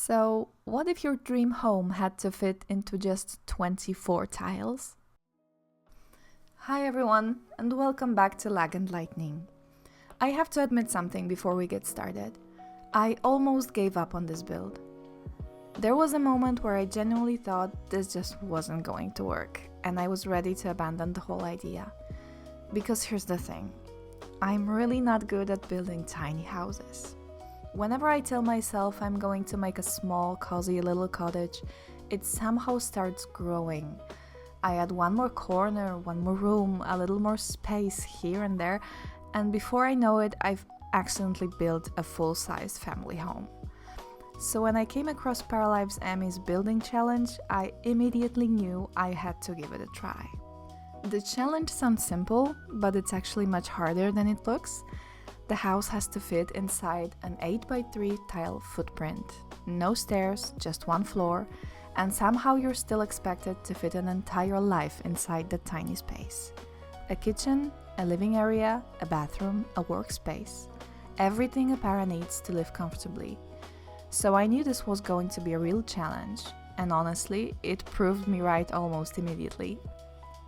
So, what if your dream home had to fit into just 24 tiles? Hi everyone, and welcome back to Lag&Lightning. I have to admit something before we get started. I almost gave up on this build. There was a moment where I genuinely thought this just wasn't going to work, and I was ready to abandon the whole idea. Because here's the thing, I'm really not good at building tiny houses. Whenever I tell myself I'm going to make a small, cozy little cottage, it somehow starts growing. I add one more corner, one more room, a little more space here and there, and before I know it, I've accidentally built a full-size family home. So when I came across Paralives building challenge, I immediately knew I had to give it a try. The challenge sounds simple, but it's actually much harder than it looks. The house has to fit inside an 8x3 tile footprint. No stairs, just one floor, and somehow you're still expected to fit an entire life inside that tiny space. A kitchen, a living area, a bathroom, a workspace. Everything a para needs to live comfortably. So I knew this was going to be a real challenge, and honestly, it proved me right almost immediately.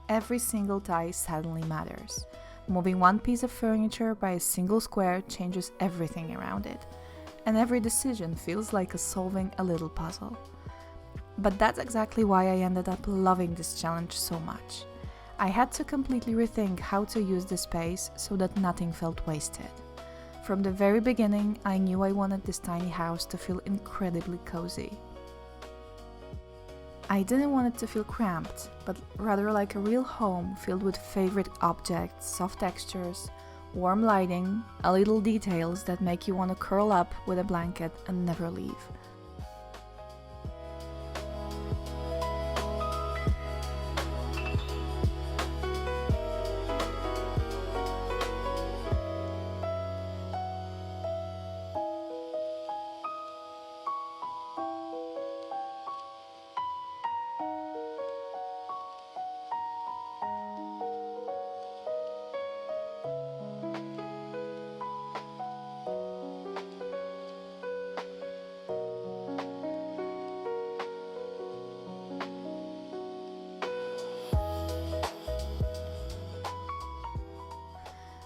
Every single tie suddenly matters. Moving one piece of furniture by a single square changes everything around it, and every decision feels like solving a little puzzle. But that's exactly why I ended up loving this challenge so much. I had to completely rethink how to use the space so that nothing felt wasted. From the very beginning, I knew I wanted this tiny house to feel incredibly cozy. I didn't want it to feel cramped, but rather like a real home filled with favorite objects, soft textures, warm lighting, little details that make you want to curl up with a blanket and never leave.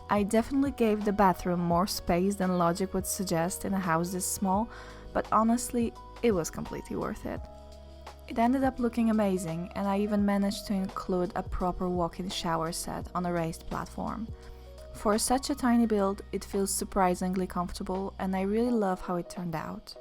I definitely gave the bathroom more space than logic would suggest in a house this small, but honestly, it was completely worth it. It ended up looking amazing, and I even managed to include a proper walk-in shower set on a raised platform. For such a tiny build, it feels surprisingly comfortable, and I really love how it turned out.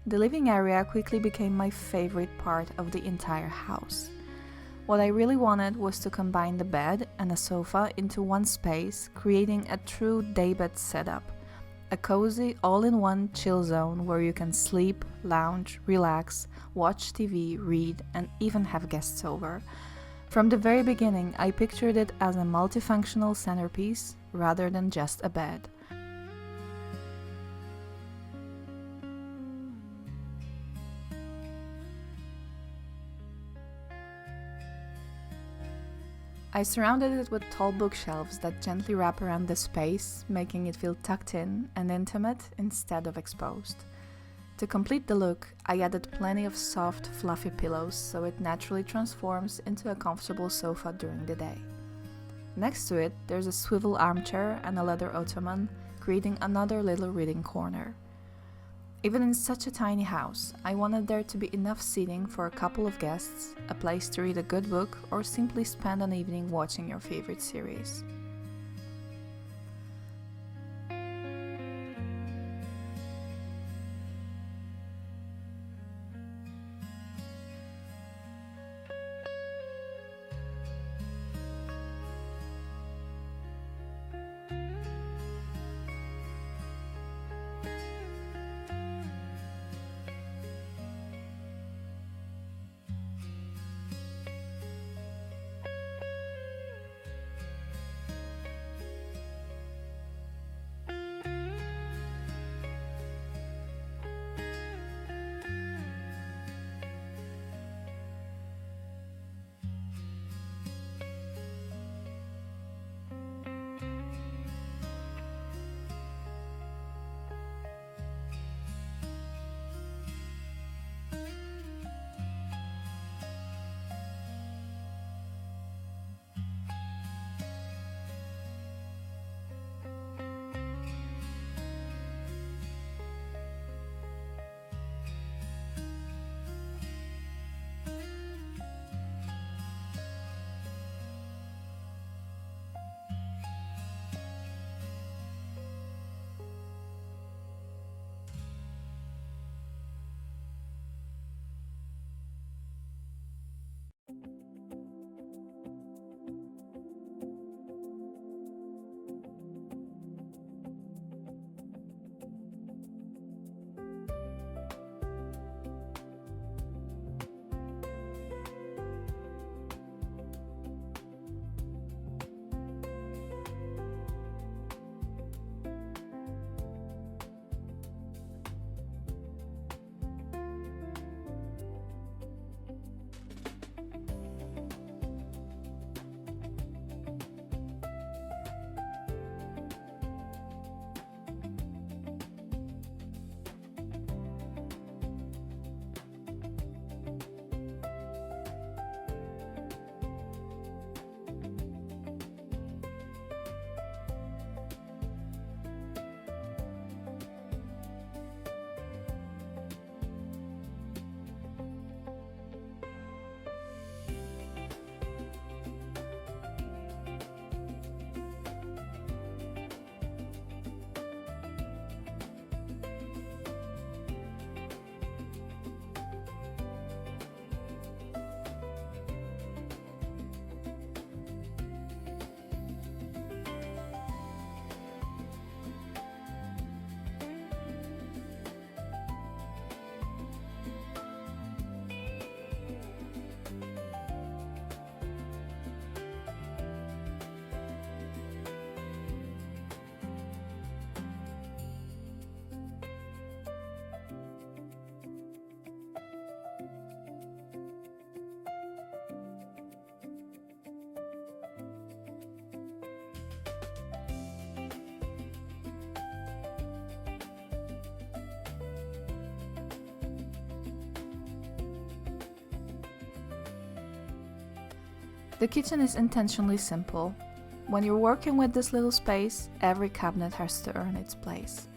the living area quickly became my favorite part of the entire house. What I really wanted was to combine the bed and a sofa into one space, creating a true daybed setup. A cozy, all-in-one chill zone where you can sleep, lounge, relax, watch TV, read, and even have guests over. From the very beginning, I pictured it as a multifunctional centerpiece rather than just a bed. I surrounded it with tall bookshelves that gently wrap around the space, making it feel tucked in and intimate instead of exposed. To complete the look, I added plenty of soft, fluffy pillows so it naturally transforms into a comfortable sofa during the day. Next to it, there's a swivel armchair and a leather ottoman, creating another little reading corner. Even in such a tiny house, I wanted there to be enough seating for a couple of guests, a place to read a good book, or simply spend an evening watching your favorite series. The kitchen is intentionally simple. When you're working with this little space, every cabinet has to earn its place.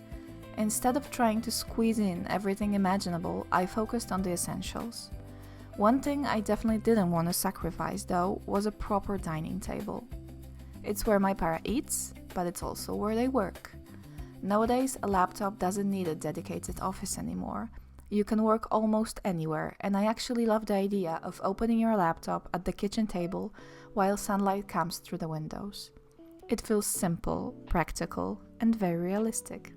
Instead of trying to squeeze in everything imaginable, I focused on the essentials. One thing I definitely didn't want to sacrifice though was a proper dining table. It's where my para eats, but it's also where they work. Nowadays, a laptop doesn't need a dedicated office anymore. You can work almost anywhere, and I actually love the idea of opening your laptop at the kitchen table while sunlight comes through the windows. It feels simple, practical, and very realistic.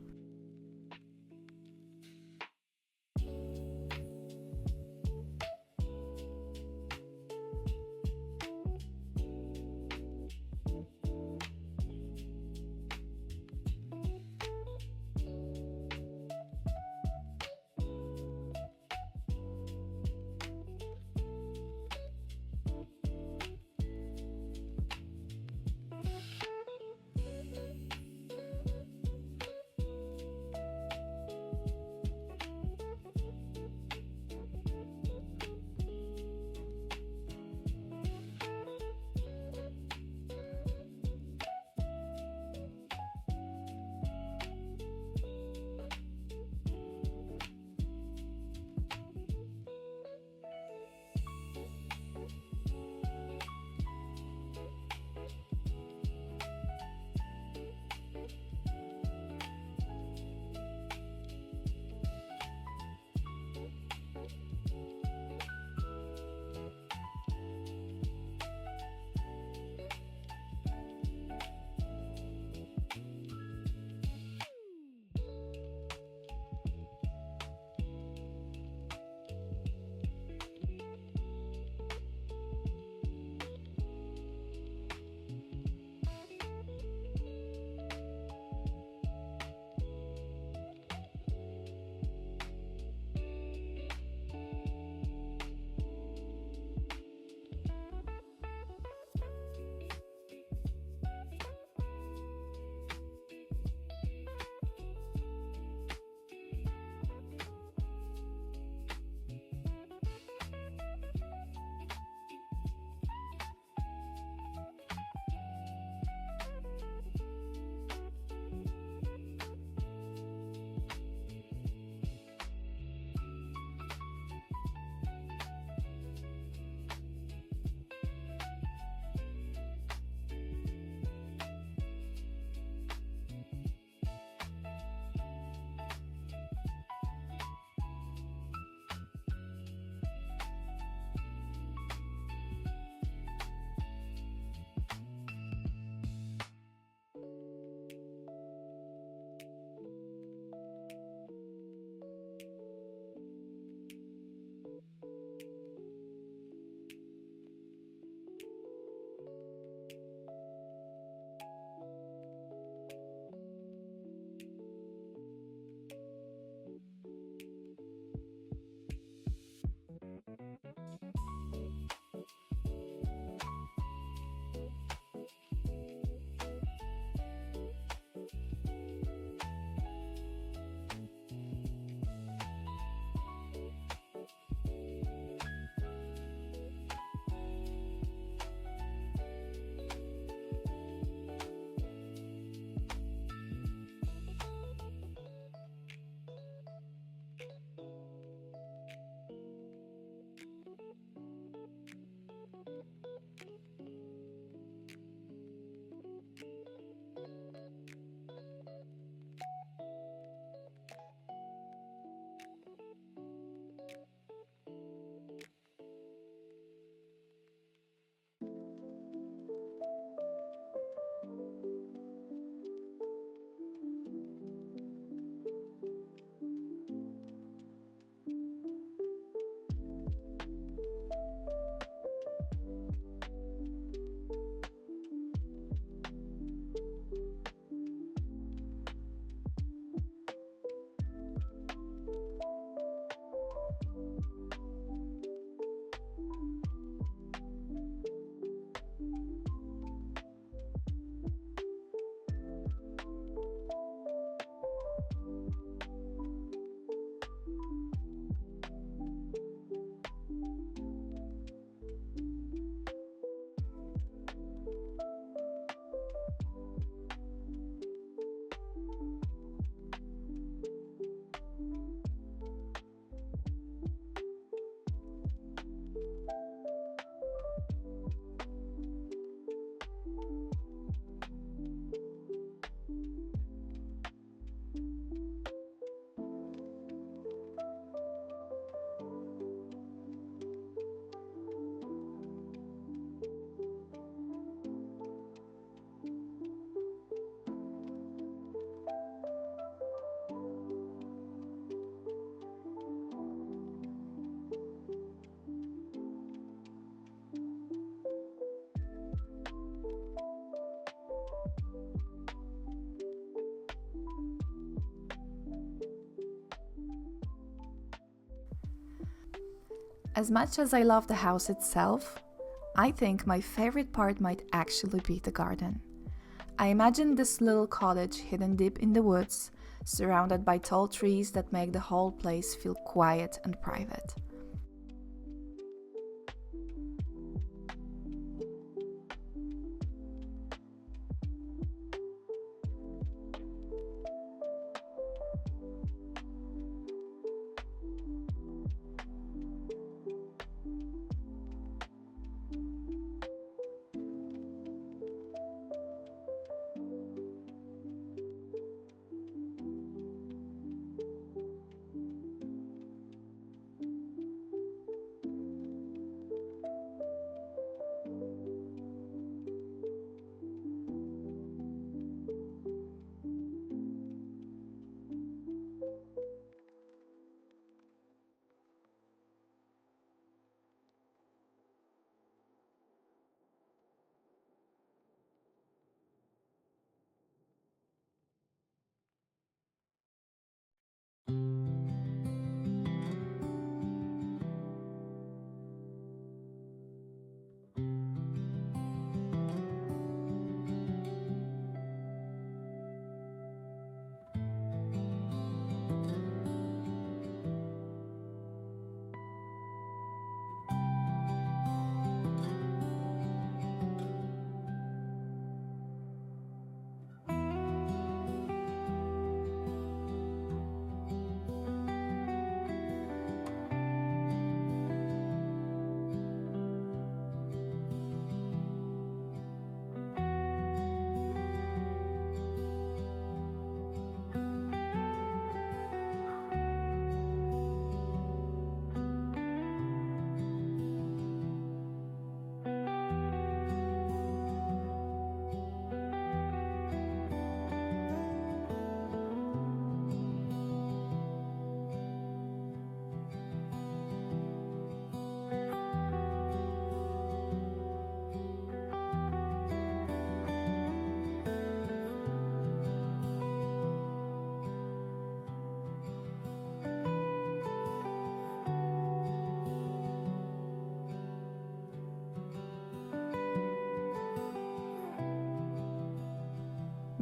As much as I love the house itself, I think my favorite part might actually be the garden. I imagine this little cottage hidden deep in the woods, surrounded by tall trees that make the whole place feel quiet and private.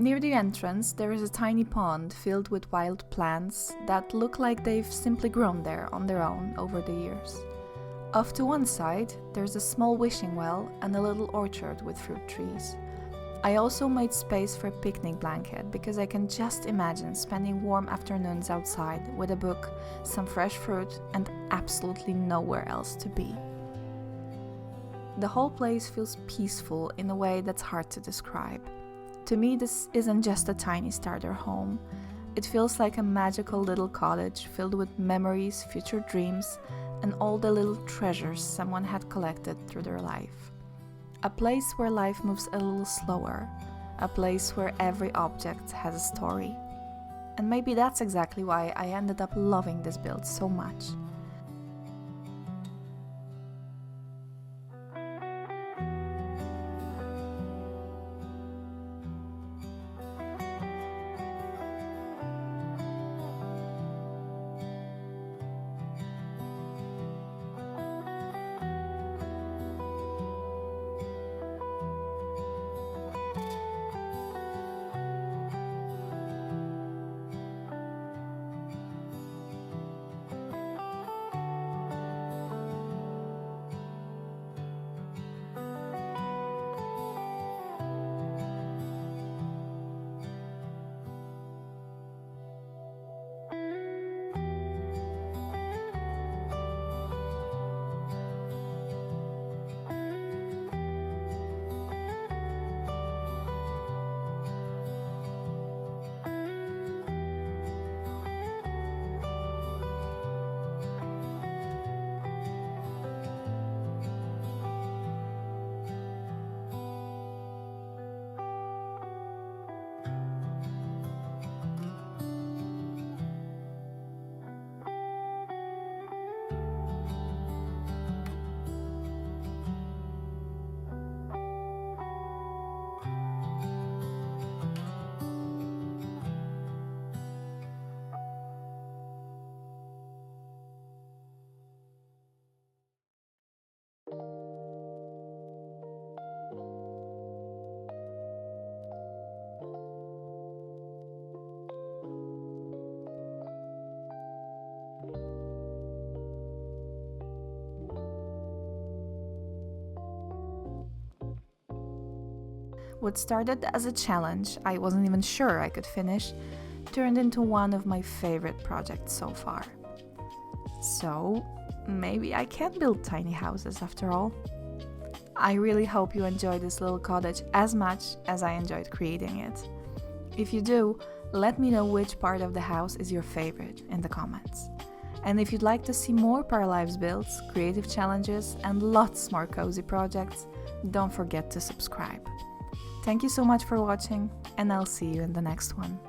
Near the entrance, there is a tiny pond filled with wild plants that look like they've simply grown there on their own over the years. Off to one side, there's a small wishing well and a little orchard with fruit trees. I also made space for a picnic blanket because I can just imagine spending warm afternoons outside with a book, some fresh fruit, and absolutely nowhere else to be. The whole place feels peaceful in a way that's hard to describe. To me, this isn't just a tiny starter home. It feels like a magical little cottage filled with memories, future dreams, and all the little treasures someone had collected through their life. A place where life moves a little slower. A place where every object has a story. And maybe that's exactly why I ended up loving this build so much. what started as a challenge I wasn't even sure I could finish, turned into one of my favorite projects so far. So, maybe I can build tiny houses after all. I really hope you enjoyed this little cottage as much as I enjoyed creating it. If you do, let me know which part of the house is your favorite in the comments. And if you'd like to see more Paralives builds, creative challenges, and lots more cozy projects, don't forget to subscribe. Thank you so much for watching, and I'll see you in the next one.